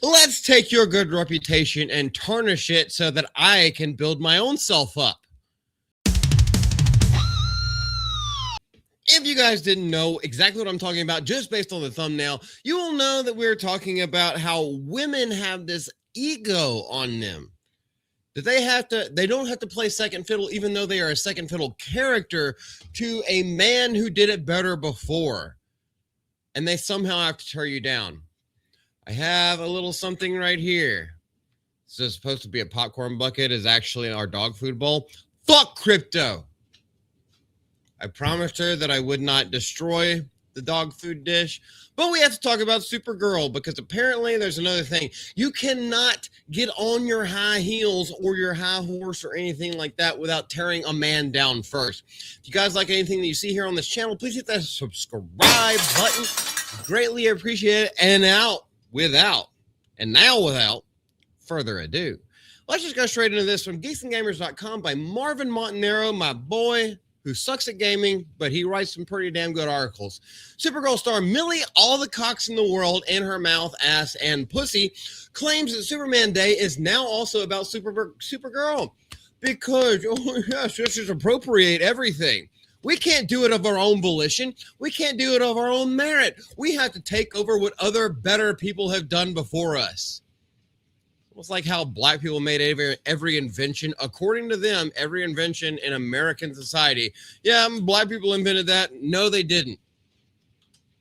Let's take your good reputation and tarnish it so that I can build my own self up. If you guys didn't know exactly what I'm talking about just based on the thumbnail, you will know that we're talking about how women have this ego on them. That they don't have to play second fiddle, even though they are a second fiddle character to a man who did it better before. And they somehow have to tear you down. I have a little something right here. This is supposed to be a popcorn bucket, is actually our dog food bowl. Fuck crypto. I promised her that I would not destroy the dog food dish, but we have to talk about Supergirl because apparently there's another thing. You cannot get on your high heels or your high horse or anything like that without tearing a man down first. If you guys like anything that you see here on this channel, please hit that subscribe button. Greatly appreciate it. And now without further ado, let's just go straight into this from geeksandgamers.com by Marvin Montanaro, my boy, who sucks at gaming, but he writes some pretty damn good articles. Supergirl star Millie, all the cocks in the world in her mouth, ass, and pussy, claims that Superman Day is now also about Supergirl. Because, oh yes, let's just appropriate everything. We can't do it of our own volition. We can't do it of our own merit. We have to take over what other better people have done before us. It's like how black people made every invention. According to them, every invention in American society. Yeah, black people invented that. No, they didn't.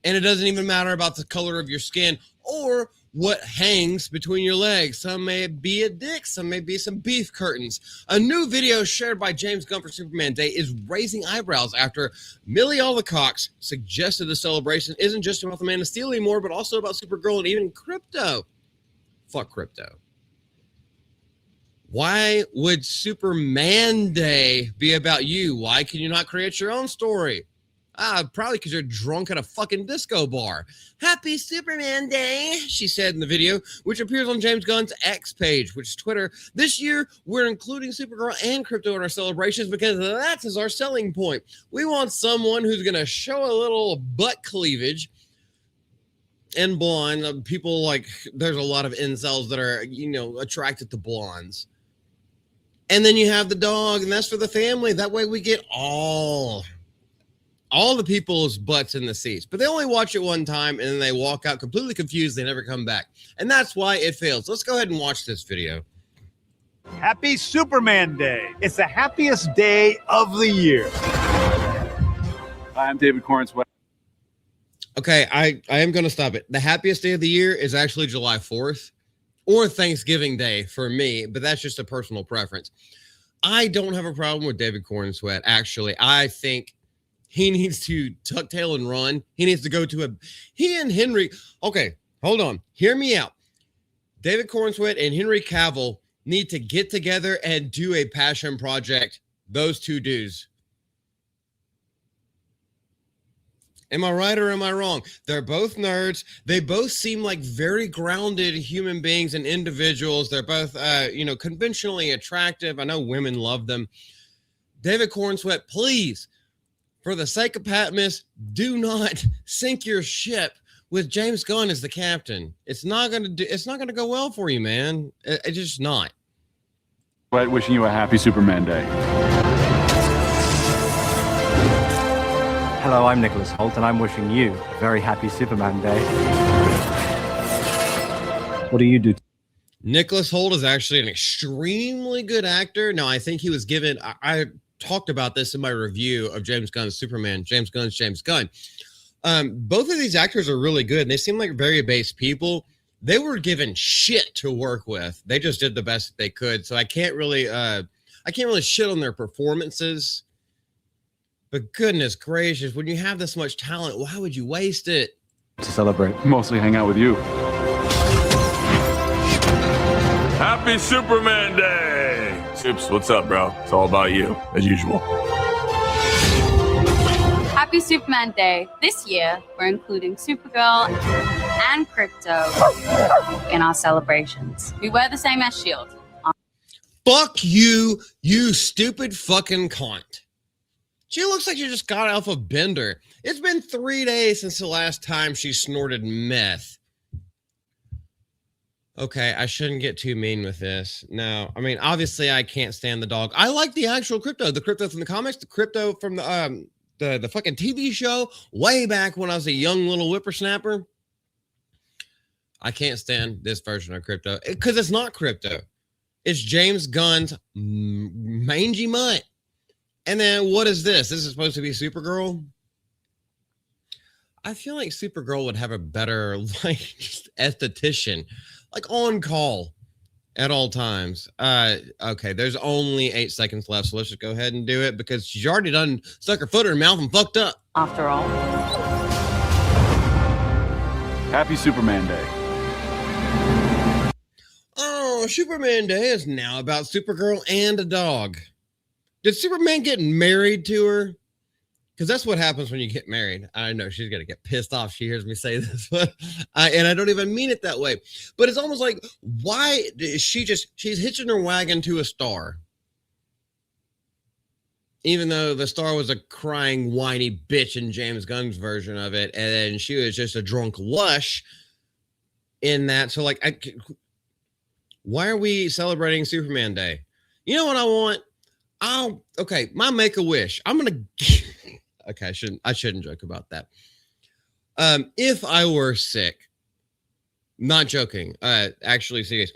And it doesn't even matter about the color of your skin or what hangs between your legs. Some may be a dick. Some may be some beef curtains. A new video shared by James Gunn for Superman Day is raising eyebrows after Millie Alvacox suggested the celebration isn't just about the Man of Steel anymore, but also about Supergirl and even crypto. Fuck crypto. Why would Superman Day be about you? Why can you not create your own story? Probably because you're drunk at a fucking disco bar. Happy Superman Day, she said in the video, which appears on James Gunn's X page, which is Twitter. This year, we're including Supergirl and crypto in our celebrations because that is our selling point. We want someone who's going to show a little butt cleavage. And blonde, people like, there's a lot of incels that are, attracted to blondes. And then you have the dog, and that's for the family. That way we get all the people's butts in the seats. But they only watch it one time, and then they walk out completely confused. They never come back. And that's why it fails. Let's go ahead and watch this video. Happy Superman Day. It's the happiest day of the year. I'm David Cornswell. Okay, I am going to stop it. The happiest day of the year is actually July 4th. Or Thanksgiving Day for me, but that's just a personal preference. I don't have a problem with David Cornsweet, actually. I think he needs to tuck tail and run. He needs to go to he and Henry, okay, hold on. Hear me out. David Cornsweet and Henry Cavill need to get together and do a passion project. Those two dudes. Am I right or am I wrong? They're both nerds. They both seem like very grounded human beings and individuals. They're both, conventionally attractive. I know women love them. David Cornsweet, please, for the sake of Patmos, do not sink your ship with James Gunn as the captain. It's not going to go well for you, man. It's just not. But wishing you a happy Superman Day. Hello, I'm Nicholas Holt, and I'm wishing you a very happy Superman Day. What do you do? Nicholas Holt is actually an extremely good actor. Now, I think he was given, I talked about this in my review of James Gunn's Superman, James Gunn's James Gunn. Both of these actors are really good. They seem like very base people. They were given shit to work with. They just did the best that they could. So I can't really shit on their performances. But goodness gracious, when you have this much talent, why would you waste it? To celebrate. Mostly hang out with you. Happy Superman Day! Soups, what's up, bro? It's all about you, as usual. Happy Superman Day. This year, we're including Supergirl and crypto in our celebrations. We wear the same S shield. Fuck you, you stupid fucking cunt. She looks like she just got off of Bender. It's been 3 days since the last time she snorted meth. Okay, I shouldn't get too mean with this. No, I mean, obviously I can't stand the dog. I like the actual Crypto, the Crypto from the comics, the Crypto from the fucking TV show way back when I was a young little whippersnapper. I can't stand this version of Crypto because it's not Crypto. It's James Gunn's mangy mutt. And then what is this? This is supposed to be Supergirl? I feel like Supergirl would have a better like just esthetician, like on call at all times. Okay, there's only 8 seconds left, so let's just go ahead and do it because she's already done stuck her foot in her mouth and fucked up. After all. Happy Superman Day. Oh, Superman Day is now about Supergirl and a dog. Did Superman get married to her? Because that's what happens when you get married. I know she's going to get pissed off. She hears me say this, but and I don't even mean it that way. But it's almost like, why is she's hitching her wagon to a star. Even though the star was a crying, whiny bitch in James Gunn's version of it. And then she was just a drunk lush in that. So like, why are we celebrating Superman Day? You know what I want? Okay, my Make-A-Wish. I'm going to... Okay, I shouldn't joke about that. If I were sick, not joking, actually serious,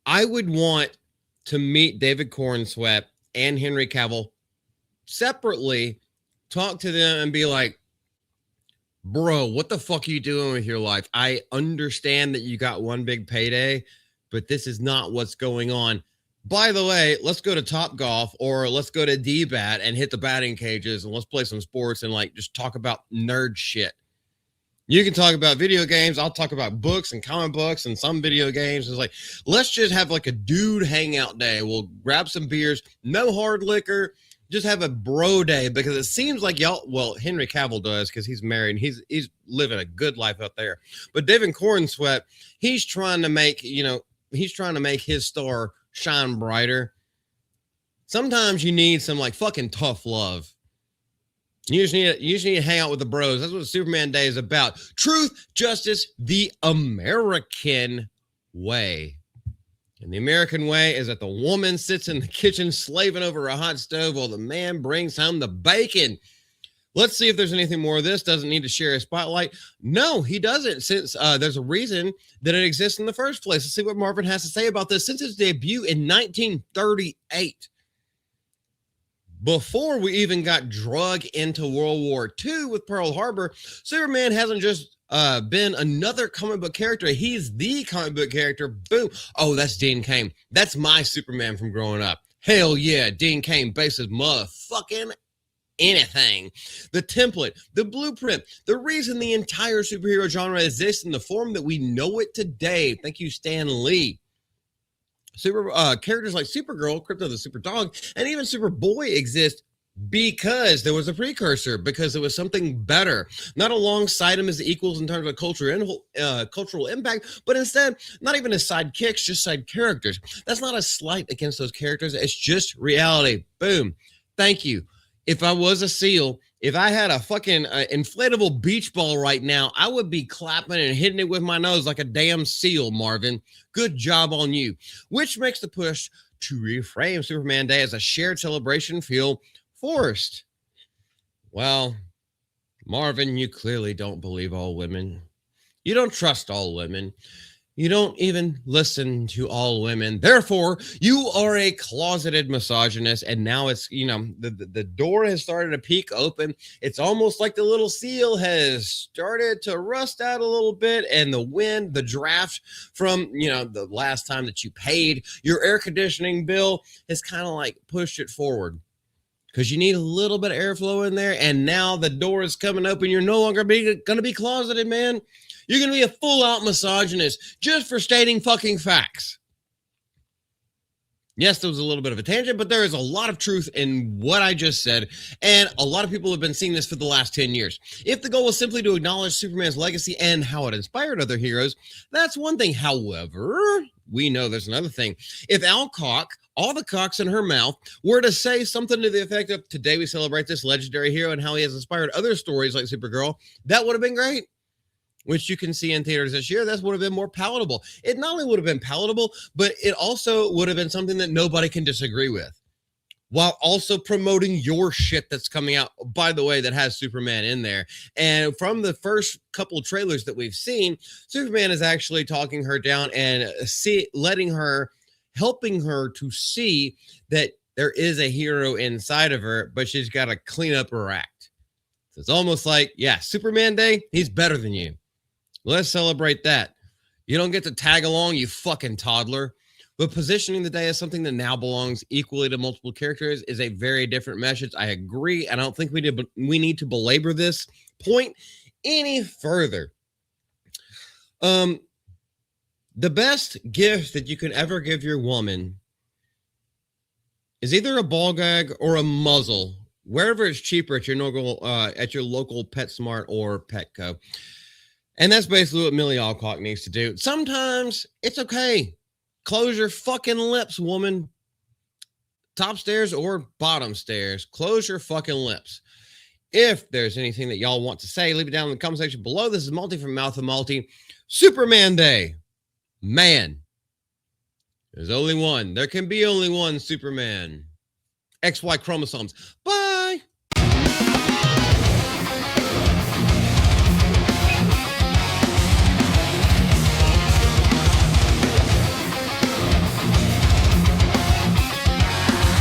I would want to meet David Cornsweet and Henry Cavill separately, talk to them and be like, bro, what the fuck are you doing with your life? I understand that you got one big payday, but this is not what's going on. By the way, let's go to Top Golf or let's go to D-Bat and hit the batting cages and let's play some sports and like just talk about nerd shit. You can talk about video games. I'll talk about books and comic books and some video games. It's like, let's just have like a dude hangout day. We'll grab some beers, no hard liquor, just have a bro day because it seems like y'all, well, Henry Cavill does because he's married and he's living a good life out there. But David Cornsweet, he's trying to make his star shine brighter. Sometimes you need some like fucking tough love. You just need to hang out with the bros. That's what Superman Day is about. Truth, justice, the American way. And the American way is that the woman sits in the kitchen slaving over a hot stove while the man brings home the bacon. Let's see if there's anything more of this. Doesn't need to share a spotlight. No, he doesn't, since there's a reason that it exists in the first place. Let's see what Marvin has to say about this. Since its debut in 1938, before we even got drug into World War II with Pearl Harbor, Superman hasn't just been another comic book character. He's the comic book character. Boom. Oh, that's Dean Cain. That's my Superman from growing up. Hell yeah, Dean Cain bases motherfucking anything. The template, the blueprint, the reason the entire superhero genre exists in the form that we know it today. Thank you, Stan Lee. Characters like Supergirl, Crypto the Super Dog, and even Superboy exist because there was a precursor, because it was something better, not alongside them as equals in terms of cultural impact, but instead not even as sidekicks, just side characters. That's not a slight against those characters. It's just reality. Boom. Thank you. If I was a SEAL, if I had a fucking inflatable beach ball right now, I would be clapping and hitting it with my nose like a damn SEAL, Marvin. Good job on you. Which makes the push to reframe Superman Day as a shared celebration feel forced. Well, Marvin, you clearly don't believe all women. You don't trust all women. You don't even listen to all women. Therefore, you are a closeted misogynist. And now it's, the door has started to peek open. It's almost like the little seal has started to rust out a little bit. And the wind, the draft from, the last time that you paid your air conditioning bill has kind of like pushed it forward. Because you need a little bit of airflow in there. And now the door is coming open. You're no longer going to be closeted, man. You're going to be a full-out misogynist just for stating fucking facts. Yes, there was a little bit of a tangent, but there is a lot of truth in what I just said, and a lot of people have been seeing this for the last 10 years. If the goal was simply to acknowledge Superman's legacy and how it inspired other heroes, that's one thing. However, we know there's another thing. If Alcock, all the cocks in her mouth, were to say something to the effect of, today we celebrate this legendary hero and how he has inspired other stories like Supergirl, that would have been great. Which you can see in theaters this year. That would have been more palatable. It not only would have been palatable, but it also would have been something that nobody can disagree with, while also promoting your shit that's coming out, by the way, that has Superman in there. And from the first couple trailers that we've seen, Superman is actually talking her down and helping her to see that there is a hero inside of her, but she's got to clean up her act. So it's almost like, yeah, Superman Day, he's better than you. Let's celebrate that. You don't get to tag along, you fucking toddler. But positioning the day as something that now belongs equally to multiple characters is a very different message. I agree. I don't think we need to belabor this point any further. The best gift that you can ever give your woman is either a ball gag or a muzzle, wherever it's cheaper at your local PetSmart or Petco. And that's basically what Millie Alcock needs to do. Sometimes it's okay. Close your fucking lips, woman. Top stairs or bottom stairs. Close your fucking lips. If there's anything that y'all want to say, leave it down in the comment section below. This is Multi from Mouth of Multi. Superman Day. Man. There's only one. There can be only one Superman. XY chromosomes. Bye.